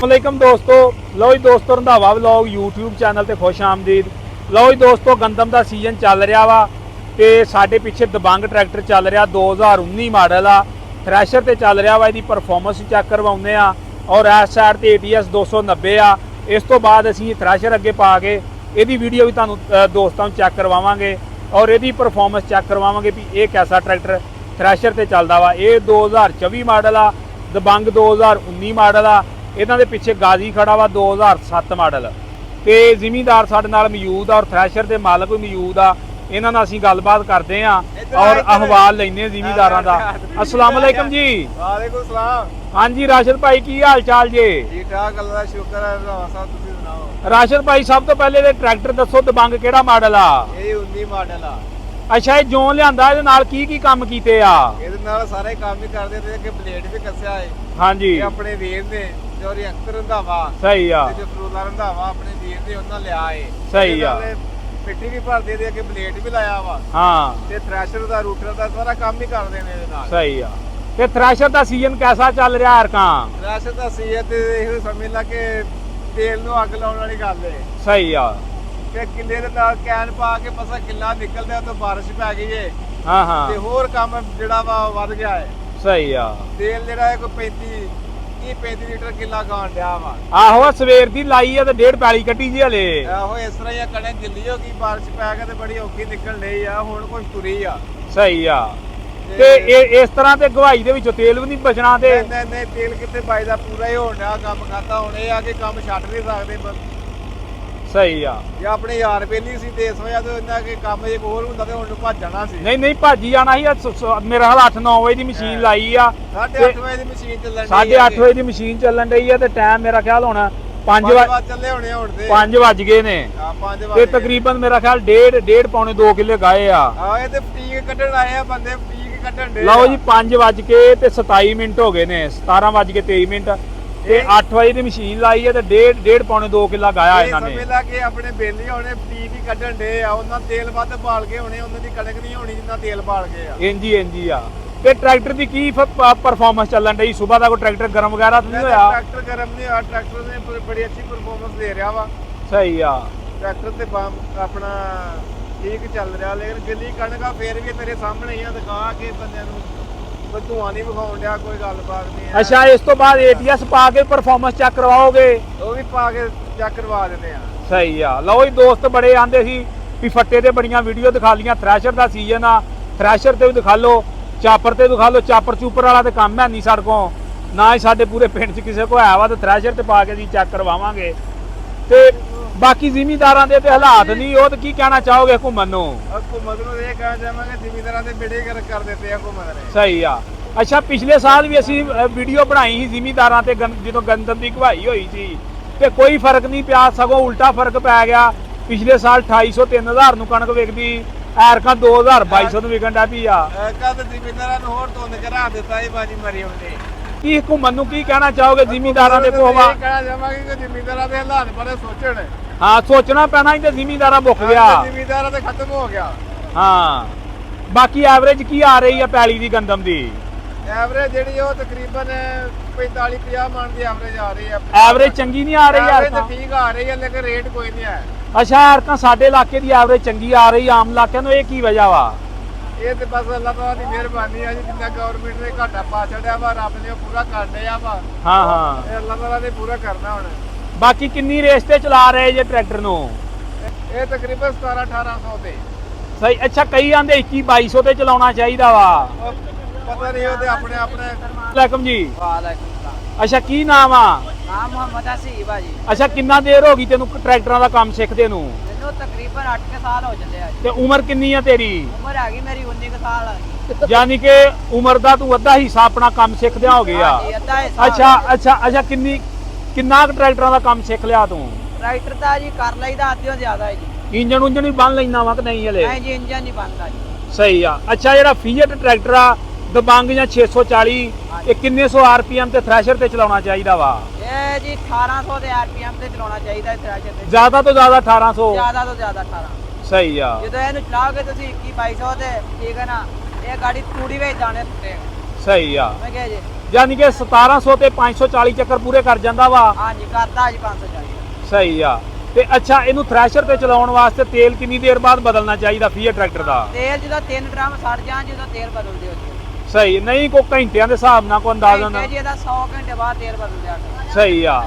अस्सलामुअलैकुम दोस्तों। लो जी दोस्तों, रंधावा व्लॉग यूट्यूब चैनल ते खुश आमदीद। लो जी दोस्तों, गंदम का सीजन चल रहा वा ते साडे पिछे दबंग ट्रैक्टर चल रहा 2019 मॉडल आ। थ्रैशर ते चल रहा वा, इसकी परफॉर्मेंस चैक करवाने आ और इस साइड ते ATS 290 आ। इस तो बाद असीं थ्रैशर अगे पा के इसकी वीडियो भी तुहानूं दोस्तों चैक करवावांगे और इसकी परफॉर्मेंस चैक करवावांगे भी ये कैसा ट्रैक्टर थ्रैशर ते चलदा वा। ये 2024 मॉडल आ, दबंग 2019 मॉडल आ। इन्हां दे पिछे गाजी खड़ा वा 2007 मॉडल। तो जिमीदार साडे नाल मौजूद आ और थ्रैशर के मालक भी मौजूद आ। इन्हां नाल असीं गलबात करते हैं और अहवाल लैने जिमीदारां दा। अस्सलाम वालेकुम जी। वालेकुम सलाम। हाँ जी राशिद भाई, की हाल चाल जे? ठीक ठाक, अल्लाह दा शुक्र है। रंधावा साहब तुसीं सुणाओ। राशिद भाई, सब तो पहले ट्रैक्टर दसो, दबंग किहड़ा मॉडल आ? ये 19 मॉडल आ। अच्छा, ये जोन लिआंदा, इहदे नाल की काम कीते आ? ਇਹਦੇ ਨਾਲ ਸਾਰੇ ਕੰਮ ਹੀ ਕਰਦੇ ਤੇ ਕਿ ਬਲੇਡ ਵੀ ਕੱਸਿਆ ਹੈ। हाँ जी, ਇਹ ਆਪਣੇ ਵੀਰ ਨੇ ਜੋ ਰਿਐਕਟਰ ਰੰਧਾਵਾ सही आ, ਤੇ ਜੋ ਫਰੂਲਾ ਰੰਧਾਵਾ ਆਪਣੇ ਵੀਰ ਨੇ ਉਹਨਾਂ ਲਿਆ ਏ। सही आ। ਮਿੱਟੀ ਵੀ ਭਰਦੇ ਦੇ ਕਿ ਬਲੇਡ ਵੀ ਲਾਇਆ ਵਾ हाँ ਤੇ ਥ੍ਰੈਸ਼ਰ ਦਾ ਰੂਟਰ ਦਾ ਸਾਰਾ ਕੰਮ ਹੀ ਕਰਦੇ ਨੇ ਇਹਦੇ ਨਾਲ। सही आ। ते थ्रैशर का सीजन कैसा चल रहा है अरकां? ਥ੍ਰੈਸ਼ਰ ਦਾ ਸੀਐਤ ਇਹੋ ਸਮਝ ਲਾ ਕਿ ਤੇਲ ਨੂੰ ਅੱਗ ਲਾਉਣ ਵਾਲੀ ਗੱਲ ਏ सही आ। ਕਿ ਕਿੱਲੇ ਦੇ ਨਾਲ ਕੈਨ ਪਾ ਕੇ ਮਸਾ ਕਿੱਲਾ ਨਿਕਲਦਾ ਤੋਂ ਬਾਰਿਸ਼ ਪੈ ਗਈ ਏ हाँ ਤੇ हाँ ਹੋਰ ਕੰਮ ਜਿਹੜਾ ਵਾ ਵੱਧ ਗਿਆ ਹੈ। सही आ। ਤੇਲ ਜਿਹੜਾ ਹੈ ਕੋਈ 35 ਲੀਟਰ ਕਿੱਲਾ ਖਾਣ ਡਿਆ ਵਾ। आहो, सवेर दी लाई है तो 1.5 पैली कट्टी जी हले। ਇਹੋ ਇਸ ਤਰ੍ਹਾਂ ਹੀ ਆ, ਕਣੇ ਗਿੱਲੀ ਹੋ ਗਈ, ਬਾਰਿਸ਼ ਪੈ ਕੇ ਤੇ ਬੜੀ ਔਖੀ ਨਿਕਲ ਰਹੀ ਆ। ਹੁਣ ਕੁਝ ਤੁਰੀ ਆ सही आ। ਤੇ ਇਸ ਤਰ੍ਹਾਂ ਤੇ ਗਵਾਈ ਦੇ ਵਿੱਚੋਂ ਤੇਲ ਵੀ ਨਹੀਂ ਬਚਣਾ ਤੇ ਨਹੀਂ ਤੇਲ ਕਿੱਥੇ ਬਚਦਾ, ਪੂਰਾ ਹੀ ਹੋਣ ਡਿਆ ਕੰਮ ਖਾਤਾ। ਹੁਣ ਇਹ ਆ ਕਿ ਕੰਮ ਛੱਡ ਨਹੀਂ ਸਕਦੇ ਸਹੀ ਆ। ਜੇ ਆਪਣੇ ਯਾਰ ਬੇਲੀ ਸੀ ਦੇਸ ਹੋਇਆ ਤੇ ਇਹਨਾਂ ਕਿ ਕੰਮ ਜੇ ਹੋਰ ਹੁੰਦਾ ਤੇ ਹੁਣ ਨੂੰ ਭੱਜ ਜਾਣਾ ਸੀ। ਨਹੀਂ ਭਾਜੀ ਜਾਣਾ ਸੀ। ਮੇਰਾ ਹਾਲ 8-9 ਵਜੇ ਦੀ ਮਸ਼ੀਨ ਲਾਈ ਆ, 8:30 ਵਜੇ ਦੀ ਮਸ਼ੀਨ ਚੱਲਣ 8:30 ਵਜੇ ਦੀ ਮਸ਼ੀਨ ਚੱਲਣ ਡਈ ਆ ਤੇ ਟਾਈਮ ਮੇਰਾ ਖਿਆਲ ਹੋਣਾ 5 ਵਜੇ ਚੱਲੇ ਹੋਣੇ ਹੁਣ ਤੇ 5 ਵੱਜ ਗਏ ਨੇ। 5 ਤੇ ਵਜੇ ਤਕਰੀਬਨ ਮੇਰਾ ਖਿਆਲ 1.5 ਪੌਣੇ 2 ਕਿੱਲੇ ਗਾਏ ਆ। ਇਹ ਤੇ ਫਟੀਕ ਕੱਢਣ ਆਏ ਆ ਬੰਦੇ, ਫਟੀਕ ਕੱਢਣ ਦੇ। ਲਓ ਜੀ, 5 ਵੱਜ ਕੇ ਤੇ 27 ਮਿੰਟ ਹੋ ਗਏ ਨੇ, 17 ਵੱਜ ਕੇ 23 ਮਿੰਟ ਤੇ 8 ਵਜੇ ਦੀ ਮਸ਼ੀਨ ਲਾਈ ਹੈ ਤੇ 1.5 ਪੌਣੇ 2 ਕਿੱਲਾ ਗਾਇਆ ਇਹਨਾਂ ਨੇ। ਸਮਝ ਲਾ ਕਿ ਆਪਣੇ ਬੇਲੀ ਹੋਣੇ ਫਟੀਕ ਹੀ ਕੱਢਣ ਦੇ ਆ। ਉਹਨਾਂ ਤੇਲ ਵੱਧ ਬਾਲ ਕੇ ਹੋਣੇ, ਉਹਨਾਂ ਦੀ ਕਣਕ ਨਹੀਂ ਹੋਣੀ ਜਿੰਨਾ ਤੇਲ ਬਾਲ ਕੇ ਆ। ਇੰਜੀ ਆ। ਤੇ ਟਰੈਕਟਰ ਦੀ ਕੀ ਪਰਫਾਰਮੈਂਸ ਚੱਲਣ ਡਈ? ਸਵੇਰ ਦਾ ਕੋਈ ਟਰੈਕਟਰ ਗਰਮ ਵਗੈਰਾ ਤਾਂ ਨਹੀਂ ਹੋਇਆ? ਟਰੈਕਟਰ ਗਰਮ ਨਹੀਂ ਹੋਇਆ, ਟਰੈਕਟਰ ਨੇ ਬੜੀ ਅੱਛੀ ਪਰਫਾਰਮੈਂਸ ਦੇ ਰਿਹਾ ਵਾ। ਸਹੀ ਆ। ਟਰੈਕਟਰ ਤੇ ਆਪਣਾ ਠੀਕ ਚੱਲ ਰਿਹਾ, ਲੇਕਿਨ ਗਿੱਲੀ ਕਣਕ ਆ ਫੇਰ ਵੀ ਤੇਰੇ ਸਾਹਮਣੇ ਹੀ ਆ। ਦਿਖਾ ਕੇ ਬੰਦਿਆਂ ਨੂੰ ਕੋਈ ਧੂਆਂ ਨਹੀਂ ਵਿਖਾਉਣ ਡਿਆ, ਕੋਈ ਗੱਲਬਾਤ ਨਹੀਂ। ਅੱਛਾ, ਇਸ ਤੋਂ ਬਾਅਦ ATS ਪਾ ਕੇ ਪਰਫਾਰਮੈਂਸ ਚੈੱਕ ਕਰਵਾਓਗੇ? ਉਹ ਵੀ ਪਾ ਕੇ ਚੈੱਕ ਕਰਵਾ ਦਿੰਦੇ ਆ। ਸਹੀ ਆ। ਲਓ ਜੀ, ਦੋਸਤ ਬੜੇ ਆਂਦੇ ਸੀ ਵੀ ਫੱਟੇ ਤੇ ਬੜੀਆਂ ਵੀਡੀਓ ਦਿਖਾ ਲੀਆਂ। ਥ੍ਰੈਸ਼ਰ ਦਾ ਸੀਜ਼ਨ ਆ, ਥ੍ਰੈਸ਼ਰ ਤੇ ਵੀ ਦਿਖਾ ਲਓ, ਚਾਪਰ ਤੇ ਦਿਖਾ ਲਓ। ਚਾਪਰ ਚੂਪਰ ਵਾਲਾ ਤੇ ਕੰਮ ਹੈ ਨਹੀਂ ਸਾਡੇ ਕੋਲ, ਨਾ ਹੀ ਸਾਡੇ ਪੂਰੇ ਪਿੰਡ 'ਚ ਕਿਸੇ ਕੋਲ ਹੈ ਵਾ। ਤੇ ਥ੍ਰੈਸ਼ਰ ਤੇ ਪਾ ਕੇ ਅਸੀਂ ਚੈੱਕ ਕਰਵਾਵਾਂਗੇ। ਤੇ ਬਾਕੀ ਜ਼ਿਮੀਂਦਾਰਾਂ ਦੇ ਤੇ ਹਾਲਾਤ ਨਹੀਂ, ਉਹ ਤੇ ਕੀ ਕਹਿਣਾ ਚਾਹੋਗੇ ਘੁੰਮਣ ਨੂੰ? ਘੁੰਮਣ ਨੂੰ ਇਹ ਕਹਿਣਾ ਚਾਹਾਂਗੇ ਜ਼ਿਮੀਂਦਾਰਾਂ ਦੇ ਬੇੜੇ ਕਰ ਦਿੱਤੇ ਆ ਘੁੰਮਣ ਨੇ। ਸਹੀ ਆ। ਅੱਛਾ, ਪਿਛਲੇ ਸਾਲ ਵੀ ਅਸੀਂ ਵੀਡੀਓ ਬਣਾਈ ਸੀ ਜ਼ਿਮੀਂਦਾਰਾਂ ਤੇ ਜਦੋਂ ਗੰਦਮ ਦੀ ਘਵਾਈ ਹੋਈ ਸੀ ਤੇ ਕੋਈ ਫਰਕ ਨਹੀਂ ਪਿਆ, ਸਗੋਂ ਉਲਟਾ ਫਰਕ ਪੈ ਗਿਆ। ਪਿਛਲੇ ਸਾਲ 2,500-3,000 ਨੂੰ ਕਣਕ ਵਿਕਦੀ, ਐਰਕਾਂ 2,000-2,200 ਨੂੰ ਵਿਕਣ ਡਿਆ ਪਈ ਆ। ਕਦ ਜ਼ਿਮੀਂਦਾਰਾਂ ਨੂੰ ਹੋਰ ਧੁੰਦ ਕਰਾ ਦਿੱਤਾ ਇਹ ਬਾਜੀ ਮਰੀ ਹੁੰਦੀ। ਕੀ ਘੁੰਮਣ ਨੂੰ ਕੀ ਕਹਿਣਾ ਚਾਹੋਗੇ ਜ਼ਿਮੀਂਦਾਰਾਂ ਦੇ ਕੋਵਾ? ਕਹਿਣਾ ਚਾਹਾਂਗੇ ਕਿ ਜ਼ਿਮੀਂਦਾਰਾਂ ਦੇ ਹਾਲਾਤ ਬਾਰੇ ਸੋਚਣ। ਹਾਂ, ਸੋਚਣਾ ਪੈਣਾ ਹੀ ਤੇ ਜ਼ਿਮੀਂਦਾਰਾਂ ਮੁੱਕ ਗਿਆ। ਜ਼ਿਮੀਂਦਾਰਾਂ ਤੇ ਖਤਮ ਹੋ ਗਿਆ। ਹਾਂ, ਬਾਕੀ ਐਵਰੇਜ ਕੀ ਆ ਰਹੀ ਆ ਪੈਲੀ ਦੀ ਗੰਦਮ ਦੀ? ਐਵਰੇਜ ਜਿਹੜੀ ਉਹ ਤਕਰੀਬਨ 45-50 ਮਣ ਦੀ ਐਵਰੇਜ ਆ ਰਹੀ ਹੈ। ਐਵਰੇਜ ਚੰਗੀ ਨਹੀਂ ਆ ਰਹੀ ਯਾਰ? ਠੀਕ ਆ ਰਹੀ ਹੈ, ਲੇਕਿਨ ਰੇਟ ਕੋਈ ਨਹੀਂ ਹੈ। ਅੱਛਾ, ਐਰਕਾਂ ਸਾਡੇ ਇਲਾਕੇ ਦੀ ਐਵਰੇਜ ਚੰਗੀ ਆ ਰਹੀ, ਆਮ ਇਲਾਕਿਆਂ ਨੂੰ ਇਹ ਕੀ ਵਜ੍ਹਾ ਵਾ? ਇਹ ਤੇ ਬਸ ਅੱਲਾਹ ਤਾਲਾ ਦੀ ਮਿਹਰਬਾਨੀ ਆ ਜੀ। ਜਿੰਨਾ ਗਵਰਨਮੈਂਟ ਨੇ ਘਾਟਾ ਪਾ ਛੱਡਿਆ ਵਾ, ਰੱਬ ਨੇ ਉਹ ਪੂਰਾ ਕਰ ਲਿਆ ਵਾ। ਹਾਂ ਇਹ ਅੱਲਾਹ ਤਾਲਾ ਨੇ ਪੂਰਾ ਕਰਨਾ ਹੁਣ। ਬਾਕੀ ਕਿੰਨੀ ਰੇਸ ਤੇ ਚਲਾ ਰਹੇ ਜੇ ਟਰੈਕਟਰ ਨੂੰ? ਇਹ ਤਕਰੀਬਨ 17-1800 ਤੇ। ਸਹੀ। ਅੱਛਾ, ਕਈ ਆਂਦੇ 21-2200 ਤੇ ਚਲਾਉਣਾ ਚਾਹੀਦਾ ਵਾ। ਪਤਾ ਨਹੀਂ ਉਹਦੇ ਆਪਣੇ ਵਾਲੇਕੁਮ ਜੀ। ਵਾਲੇਕੁਮ ਸਲਾਮ। ਅੱਛਾ, ਕੀ ਨਾਮ ਆ? ਨਾਮ ਮੁਹੰਮਦ ਹਸੀਬ ਆ ਜੀ। ਅੱਛਾ, ਕਿੰਨਾ ਦੇਰ ਹੋ ਗਈ ਤੈਨੂੰ ਟਰੈਕਟਰਾਂ ਦਾ ਕੰਮ ਸਿੱਖਦੇ ਨੂੰ? ਮੈਨੂੰ ਤਕਰੀਬਨ 8 ਸਾਲ ਹੋ ਚੱਲੇ ਆ ਜੀ। ਤੇ ਉਮਰ ਕਿੰਨੀ ਆ ਤੇਰੀ? ਉਮਰ ਹੈਗੀ ਮੇਰੀ 19 ਕੁ ਸਾਲ ਆ ਜੀ। ਯਾਨੀ ਕਿ ਉਮਰ ਦਾ ਤੂੰ ਅੱਧਾ ਹਿੱਸਾ ਆਪਣਾ ਕੰਮ ਸਿੱਖਦਿਆਂ ਹੋ ਗਿਆ। ਹਾਂਜੀ, ਅੱਧਾ ਹਿੱਸਾ। ਅੱਛਾ, ਕਿੰਨਾ ਕੁ ਟਰੈਕਟਰਾਂ ਦਾ ਕੰਮ ਸਿੱਖ ਲਿਆ ਤੂੰ? ਟਰੈਕਟਰ ਦਾ ਜੀ ਕਰ ਲਈਦਾ ਅੱਧਿਓਂ ਜ਼ਿਆਦਾ ਹੈ ਜੀ। ਇੰਜਣ ਉਂਜਣ ਵੀ ਬੰਨ ਲੈਣਾ ਵਾ ਕਿ ਨਹੀਂ ਹਲੇ? ਨਹੀਂ ਜੀ, ਇੰਜਨ ਨਹੀਂ ਬਣਦਾ ਜੀ। ਸਹੀ ਆ। ਅੱਛਾ, ਜਿਹੜਾ ਫੀਟ ਟਰੈਕਟਰ ਆ ਦਬੰਗ ਜਾਂ 640, ਇਹ ਕਿੰਨੇ 100 RPM ਤੇ ਥ੍ਰੈਸ਼ਰ ਤੇ ਚਲਾਉਣਾ ਚਾਹੀਦਾ ਵਾ? ਇਹ ਜੀ 1800 ਦੇ RPM ਤੇ ਚਲਾਉਣਾ ਚਾਹੀਦਾ ਹੈ ਥ੍ਰੈਸ਼ਰ ਤੇ। ਜ਼ਿਆਦਾ ਤੋਂ ਜ਼ਿਆਦਾ 1800? ਜ਼ਿਆਦਾ ਤੋਂ ਜ਼ਿਆਦਾ 1800। ਸਹੀ ਆ। ਜਦੋਂ ਇਹਨੂੰ ਚਲਾਓਗੇ ਤੁਸੀਂ 21-2200 ਤੇ, ਠੀਕ ਹੈ ਨਾ, ਇਹ ਗਾੜੀ ਤੂੜੀ ਵਿੱਚ ਦਾਣੇ ਸੁੱਟੇਗਾ। ਸਹੀ ਆ ਮੈਂ ਕਿਹਾ ਜੀ ਯਾਨੀ ਕਿ 1700 ਤੇ 540 ਚੱਕਰ ਪੂਰੇ ਕਰ ਜਾਂਦਾ ਵਾ। ਹਾਂਜੀ ਕਰਦਾ ਜੀ 540। ਸਹੀ ਆ। ਤੇ ਅੱਛਾ ਇਹਨੂੰ ਥ੍ਰੈਸ਼ਰ ਤੇ ਚਲਾਉਣ ਵਾਸਤੇ ਤੇਲ ਕਿੰਨੀ ਦੇਰ ਬਾਅਦ ਬਦਲਣਾ ਚਾਹੀਦਾ ਫੀਐਟ ਟਰੈਕਟਰ ਦਾ? ਤੇਲ ਜਦੋਂ 3 ਡਰਮ ਸੜ ਜਾਣ ਜਦੋਂ ਤੇਲ ਬਦਲਦੇ ਹੋ ਜੀ। ਸਹੀ ਨਹੀਂ ਕੋਈ ਘੰਟਿਆਂ ਦੇ ਹਿਸਾਬ ਨਾਲ ਕੋਈ ਅੰਦਾਜ਼ਾ ਨਾ? ਜੀ ਇਹਦਾ 100 ਘੰਟੇ ਬਾਅਦ ਤੇਲ ਬਦਲ ਦਿਆ ਕਰੋ। ਸਹੀ ਆ।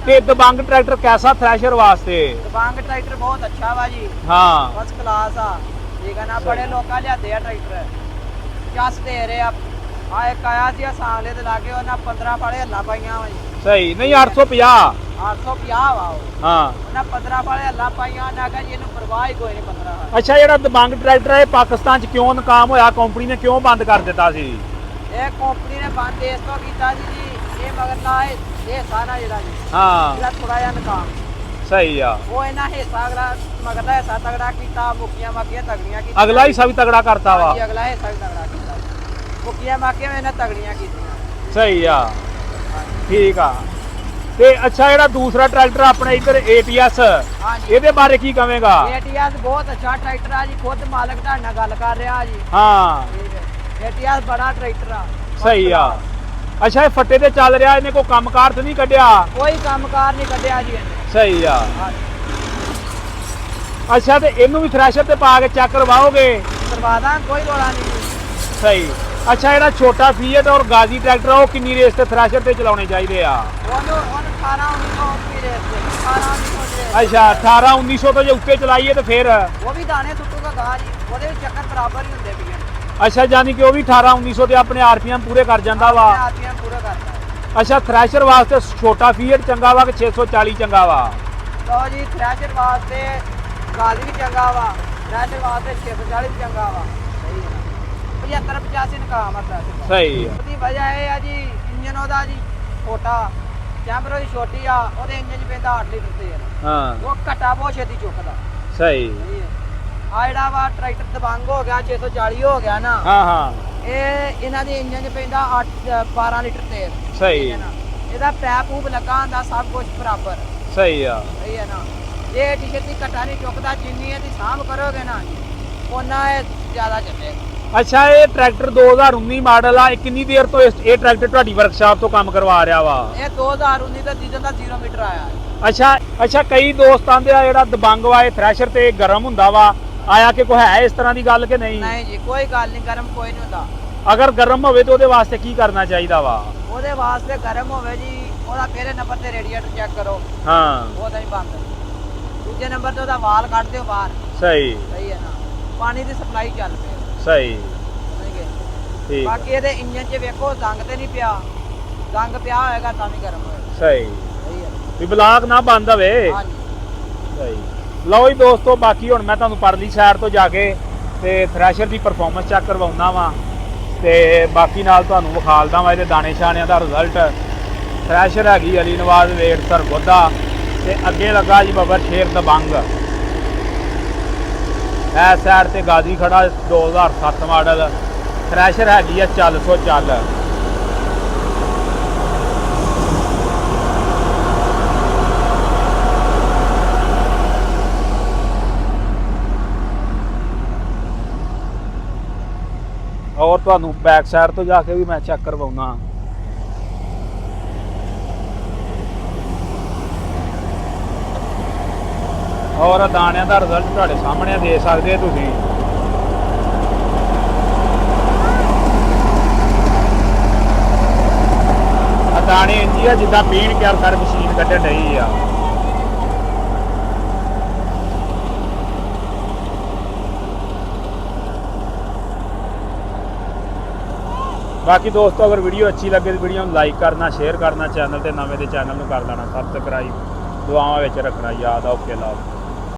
ਤੇ ਦਬੰਗ ਟਰੈਕਟਰ ਕੈਸਾ ਥ੍ਰੈਸ਼ਰ ਵਾਸਤੇ? ਦਬੰਗ ਟਰੈਕਟਰ ਬਹੁਤ ਅੱਛਾ ਵਾ ਜੀ, ਹਾਂ ਫਸਟ ਕਲਾਸ ਆ। ਠੀਕ ਹੈ ਨਾ, ਬੜੇ ਲੋਕਾਂ ਲਿਆਦੇ ਆ ਟਰੈਕਟਰ, ਚੱਸ ਦੇ ਰਹੇ ਆ। ਆ ਇੱਕ ਆਇਆ ਸੀ ਸਾਲੇ ਦੇ ਲਾਗੇ, ਉਹਨਾਂ 15 ਫਾਲੇ ਹੱਲਾ ਪਾਈਆਂ ਵਾ ਜੀ। ਸਹੀ ਨਹੀਂ 850 850 ਵਾ ਉਹ, ਹਾਂ। ਉਹਨਾਂ 15 ਫਾਲੇ ਹੱਲਾ ਪਾਈਆਂ। ਉਹਨਾਂ ਕਹਾ ਜੀ ਇਹਨੂੰ ਪਰਵਾਹ ਹੀ ਕੋਈ ਨਹੀਂ 15 ਵਾਲੀ। ਅੱਛਾ ਜਿਹੜਾ ਦਬੰਗ ਟਰੈਕਟਰ ਹੈ ਇਹ ਪਾਕਿਸਤਾਨ ਚ ਕਿਉਂ ਨਾਕਾਮ ਹੋਇਆ? ਕੰਪਨੀ ਨੇ ਕਿਉਂ ਬੰਦ ਕਰ ਦਿੱਤਾ ਸੀ? ਇਹ ਕੰਪਨੀ ਨੇ ਬੰਦ ਇਸ ਤੋਂ ਕੀਤਾ ਜੀ ਇਹ ਮਗਰ ਨਾ ਇਹ ਸਾਰਾ ਜਿਹੜਾ ਜੀ ਹਾਂ ਇਹਦਾ ਥੋੜਾ ਜਿਹਾ ਨਕਾਮ। ਸਹੀ ਆ। ਉਹ ਇਹਨਾਂ ਹਿੱਸਾ ਅਗਲਾ ਮਗਰਲਾ ਹਿੱਸਾ ਤਗੜਾ ਕੀਤਾ, ਮੁੱਕੀਆਂ ਮਾਕੀਆਂ ਤਗੜੀਆਂ ਕੀਤੀਆਂ। ਅਗਲਾ ਹਿੱਸਾ ਵੀ ਤਗੜਾ ਕਰਤਾ ਵਾ। ਹਾਂਜੀ, ਅਗਲਾ ਹਿੱਸਾ ਵੀ ਤਗੜਾ ਕੀਤਾ, ਮੁੱਕੀਆਂ ਮਾਕੀਆਂ ਵੀ ਇਹਨਾਂ ਤਗੜੀਆਂ ਕੀਤੀਆਂ। ਸਹੀ ਆ, ਠੀਕ ਆ। ਤੇ ਅੱਛਾ ਜਿਹੜਾ ਦੂਸਰਾ ਟਰੈਕਟਰ ਆਪਣੇ ਇੱਧਰ ATS, ਹਾਂਜੀ ਇਹਦੇ ਬਾਰੇ ਕੀ ਕਹੇਗਾ? ATS ਬਹੁਤ ਅੱਛਾ ਟਰੈਕਟਰ ਆ ਜੀ, ਖੁਦ ਮਾਲਕ ਤੁਹਾਡੇ ਨਾਲ ਗੱਲ ਕਰ ਰਿਹਾ ਜੀ। ਹਾਂ ਠੀਕ ਹੈ, ATS ਬੜਾ ਟਰੈਕਟਰ ਆ। ਸਹੀ ਆ। ਅੱਛਾ ਇਹ ਫੱਟੇ ਤੇ ਚੱਲ ਰਿਹਾ, ਇਹਨੇ ਕੋਈ ਕੰਮਕਾਰ ਤੇ ਨਹੀਂ ਕੱਢਿਆ? ਕੋਈ ਕੰਮਕਾਰ ਨਹੀਂ ਕੱਢਿਆ ਜੀ ਇਹਨੇ। ਸਹੀ ਆ। ਹਾਂਜੀ, ਅੱਛਾ ਤੇ ਇਹਨੂੰ ਵੀ ਥ੍ਰੈਸ਼ਰ ਤੇ ਪਾ ਕੇ ਚੈੱਕ ਕਰਵਾਓਗੇ? ਕਰਵਾ ਦਾਂ, ਕੋਈ ਰੋਲਾ ਨਹੀਂ ਜੀ। ਸਹੀ। ਅੱਛਾ ਜਿਹੜਾ ਛੋਟਾ ਫੀਐਟ ਔਰ ਗਾਜ਼ੀ ਟਰੈਕਟਰ ਆ ਉਹ ਕਿੰਨੀ ਰੇਸ ਤੇ ਥ੍ਰੈਸ਼ਰ ਤੇ ਚਲਾਉਣੇ ਚਾਹੀਦੇ ਆ? ਉਹਨੂੰ 18 1900 ਦੀ ਰੇਸ ਤੇ 18 1900 ਦੀ ਰੇਸ। ਅੱਛਾ 18 1900 ਤੋਂ ਜੇ ਉੱਤੇ ਚਲਾਈਏ ਤੇ ਫਿਰ? ਉਹ ਵੀ ਦਾਣੇ ਸੁੱਟੂਗਾ ਗਾਹ ਜੀ, ਉਹਦੇ ਵਿੱਚ ਚੱਕਰ ਬਰਾਬਰ ਹੀ ਹੁੰਦੇ ਪਈਆਂ। ਅੱਛਾ ਯਾਨੀ ਕਿ ਉਹ ਵੀ 18 1900 ਤੇ ਆਪਣੇ ਆਰਪੀਐਮ ਪੂਰੇ ਕਰ ਜਾਂਦਾ ਵਾ। ਆਰਪੀਐਮ ਪੂਰਾ ਕਰਦਾ ਹੈ। ਅੱਛਾ ਥ੍ਰੈਸ਼ਰ ਵਾਸਤੇ ਛੋਟਾ ਫੀਐਟ ਚੰਗਾ ਵਾ ਕਿ 640 ਚੰਗਾ ਵਾ? ਲਓ ਜੀ, ਥ੍ਰੈਸ਼ਰ ਵਾਸਤੇ ਗਾਜ਼ੀ ਵੀ ਚੰਗਾ ਵਾ, ਥ੍ਰੈਸ਼ਰ ਵਾਸਤੇ 640 ਵੀ ਚੰਗਾ ਵਾ। ਸਹੀ ਹੈ, 75 85 ਨਕਾਮ ਆ ਥ੍ਰੈਸ਼ਰ। ਸਹੀ ਆ। ਉਹਦੀ ਵਜ੍ਹਾ ਇਹ ਆ ਜੀ ਇੰਜਨ ਉਹਦਾ ਜੀ ਛੋਟਾ, ਚੈਂਬਰ ਉਹਦੀ ਛੋਟੀ ਆ, ਉਹਦੇ ਇੰਜਨ 'ਚ ਪੈਂਦਾ 8 ਲੀਟਰ ਤੇਲ। ਹਾਂ ਉਹ ਘਟਾ ਬਹੁਤ ਛੇਤੀ ਚੁੱਕਦਾ। ਸਹੀ। ਸਹੀ ਹੈ। ਆ ਜਿਹੜਾ ਵਾ ਟਰੈਕਟਰ ਦਬੰਗ ਹੋ ਗਿਆ 640 ਹੋ ਗਿਆ ਨਾ, ਹਾਂ ਹਾਂ ਇਹ ਇਹਨਾਂ ਦੇ ਇੰਜਨ 'ਚ ਪੈਂਦਾ 12 ਲੀਟਰ ਤੇਲ। ਸਹੀ। ਠੀਕ ਹੈ ਨਾ, ਇਹਦਾ ਪੈਪ ਪੂਪ ਲੱਗਾ ਹੁੰਦਾ, ਸਭ ਕੁਝ ਬਰਾਬਰ। ਸਹੀ ਆ। ਸਹੀ ਹੈ ਨਾ, ਇਹ ਛੇਤੀ ਘਟਾ ਨਹੀਂ ਚੁੱਕਦਾ। ਜਿੰਨੀ ਇਹਦੀ ਸਾਂਭ ਕਰੋਗੇ ਨਾ ਉਹਨਾਂ ਇਹ ਜ਼ਿਆਦਾ ਚੱਲੇਗਾ। ਅੱਛਾ ਇਹ ਟਰੈਕਟਰ 2019 ਮਾਡਲ ਆ, ਇਹ ਕਿੰਨੀ ਦੇਰ ਤੋਂ ਇਹ ਟਰੈਕਟਰ ਤੁਹਾਡੀ ਵਰਕਸ਼ਾਪ ਤੋਂ ਕੰਮ ਕਰਵਾ ਰਿਹਾ ਵਾ? ਇਹ 2019 ਦਾ ਡੀਜ਼ਲ ਦਾ 0 ਮੀਟਰ ਆਇਆ ਹੈ। ਅੱਛਾ ਕਈ ਦੋਸਤ ਆਂਦੇ ਆ ਜਿਹੜਾ ਦਬੰਗ ਵਾ ਇਹ ਥ੍ਰੈਸ਼ਰ ਤੇ ਗਰਮ ਹੁੰਦਾ ਵਾ, ਆਇਆ ਕਿ ਕੋਈ ਹੈ ਇਸ ਤਰ੍ਹਾਂ ਦੀ ਗੱਲ ਕਿ ਨਹੀਂ? ਨਹੀਂ ਜੀ, ਕੋਈ ਗੱਲ ਨਹੀਂ, ਗਰਮ ਕੋਈ ਨਹੀਂ ਹੁੰਦਾ। ਅਗਰ ਗਰਮ ਹੋਵੇ ਤਾਂ ਉਹਦੇ ਵਾਸਤੇ ਕੀ ਕਰਨਾ ਚਾਹੀਦਾ ਵਾ? ਉਹਦੇ ਵਾਸਤੇ ਗਰਮ ਹੋਵੇ ਜੀ, ਉਹਦਾ ਪਹਿਲੇ ਨੰਬਰ ਤੇ ਰੇਡੀਏਟਰ ਚੈੱਕ ਕਰੋ, ਹਾਂ ਉਹਦਾ ਨਹੀਂ ਬੰਦ। ਦੂਜੇ ਨੰਬਰ ਤੇ ਉਹਦਾ ਵਾਲ ਕੱਢ ਦਿਓ ਬਾਹਰ। ਸਹੀ। ਸਹੀ ਹੈ ਨਾ, ਪਾਣੀ ਦੀ ਸਪਲਾਈ ਚੱਲ ਪਈ। ਸਹੀ ਠੀਕ ਹੈ। ਠੀਕ। ਬਾਕੀ ਇਹਦੇ ਇੰਜਨ 'ਚ ਵੇਖੋ ਜ਼ੰਗ ਤੇ ਨਹੀਂ ਪਿਆ, ਜ਼ੰਗ ਪਿਆ ਹੋਏਗਾ ਤਾਂ ਵੀ ਗਰਮ ਹੋਏਗਾ। ਸਹੀ ਸਹੀ ਹੈ। ਵੀ ਬਲਾਕ ਨਾ ਬੰਦ ਹੋਵੇ। ਹਾਂਜੀ ਸਹੀ। ਲਓ ਜੀ ਦੋਸਤੋ, ਬਾਕੀ ਹੁਣ ਮੈਂ ਤੁਹਾਨੂੰ ਪਰਲੀ ਸਾਈਡ ਤੋਂ ਜਾ ਕੇ ਤੇ ਥ੍ਰੈਸ਼ਰ ਦੀ ਪਰਫਾਰਮੈਂਸ ਚੈੱਕ ਕਰਵਾਉਣਾ ਵਾ ਤੇ ਬਾਕੀ ਨਾਲ ਤੁਹਾਨੂੰ ਵਿਖਾਲਦਾ ਵਾ ਇਹਦੇ ਦਾਣੇ ਛਾਣਿਆਂ ਦਾ ਰਿਜ਼ਲਟ। ਥ੍ਰੈਸ਼ਰ ਹੈਗੀ ਅਲੀ ਨਵਾਜ਼ ਵੇਟ ਸਰਗੋਦਾ ਤੇ ਅੱਗੇ ਲੱਗਾ ਜੀ ਬਾਬਾ ਸ਼ੇਰ ਦਬੰਗ। ਇਹ ਸਾਈਡ ਤੇ ਗਾਜ਼ੀ ਖੜਾ 2007 ਮਾਡਲ ਥ੍ਰੈਸ਼ਰ ਹੈਗੀ ਆ ਚੱਲ ਸੋ ਚੱਲ। ਔਰ ਤੁਹਾਨੂੰ ਬੈਕ ਸਾਈਡ ਤੋਂ ਜਾ ਕੇ ਵੀ ਮੈਂ ਚੈੱਕ ਕਰਵਾਉਣਾ। ਔਰ ਦਾਣਿਆਂ ਦਾ ਰਿਜ਼ਲਟ ਤੁਹਾਡੇ ਸਾਹਮਣੇ ਦੇ ਸਕਦੇ ਤੁਸੀਂ। ਆ ਦਾਣੇ ਇੰਜੀ ਆ ਜਿੱਦਾਂ ਪੀਣ ਕਰ ਮਸ਼ੀਨ ਕੱਢਣ ਡਈ ਆ। ਬਾਕੀ ਦੋਸਤੋ ਅਗਰ ਵੀਡੀਓ ਅੱਛੀ ਲੱਗੇ ਤਾਂ ਵੀਡੀਓ ਨੂੰ ਲਾਈਕ ਕਰਨਾ, ਸ਼ੇਅਰ ਕਰਨਾ, ਚੈਨਲ ਤੇ ਨਵੇਂ ਦੇ ਚੈਨਲ ਨੂੰ ਕਰ ਲੈਣਾ ਸਬਸਕ੍ਰਾਈਬ, ਦੁਆਵਾਂ ਵਿੱਚ ਰੱਖਣਾ ਯਾਦ। Okay love.